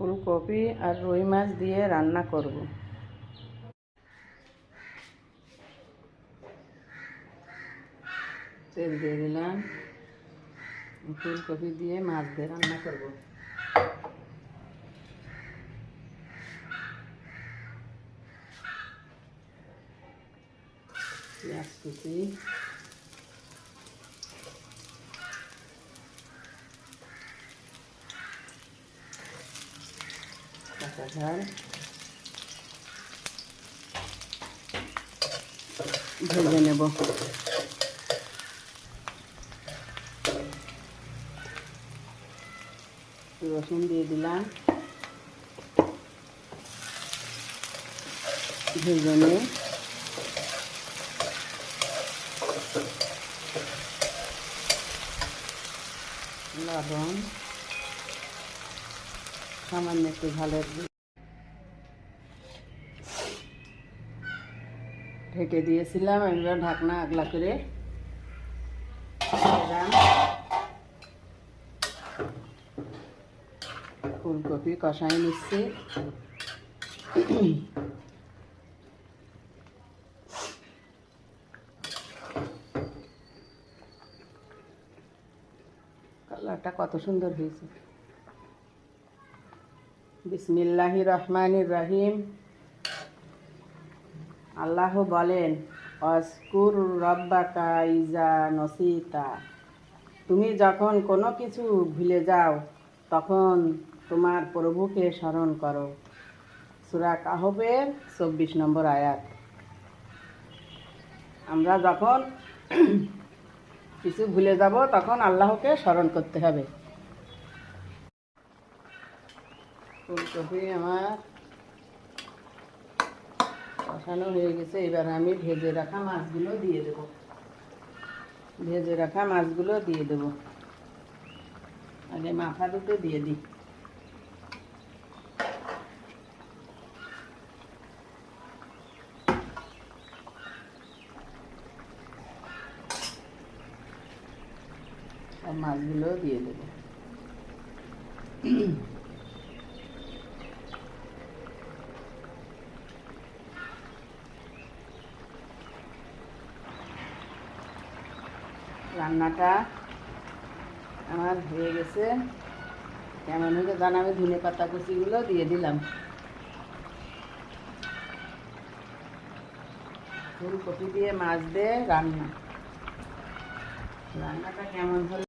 ফুলকপি আর রুই মাছ দিয়ে রান্না করব। তেল দিয়ে দিলাম, ফুলকপি দিয়ে মাছ দিয়ে রান্না করব। পেঁয়াজ কুচি, কাঁচা ঝাল ভেজে নেব। রসুন দিয়ে দিলাম, ভেজে নিয়ে লবণ, সামান্য একটু ঝালের ঢেকে দিয়েছিলাম। এবার ঢাকনা আগলা করে ফুলকপি কষাই নিচ্ছি। কালারটা কত সুন্দর হয়েছে। বিসমিল্লাহির রহমানির রহিম। আল্লাহ বলেন, অস্কুর রব্বাকা ইজা নসিতা। তুমি যখন কোনো কিছু ভুলে যাও তখন তোমার প্রভুকে স্মরণ করো। সূরা কাহফের 24 নম্বর আয়াত। আমরা যখন কিছু ভুলে যাব তখন আল্লাহকে স্মরণ করতে হবে। ফুলকপি আমার কষানো হয়ে গেছে। এবার আমি ভেজে রাখা মাছগুলো দিয়ে দেব। আগে মাথা দুটো দিয়ে দিই। আর মাছগুলো দিয়ে দেব। রান্নাটা আমার হয়ে গেছে। কেমন হয়েছে জান? আমি ধনে পাতা কুচিগুলো দিয়ে দিলাম। ফুলকপি দিয়ে মাছ দিয়ে রান্নাটা কেমন হলো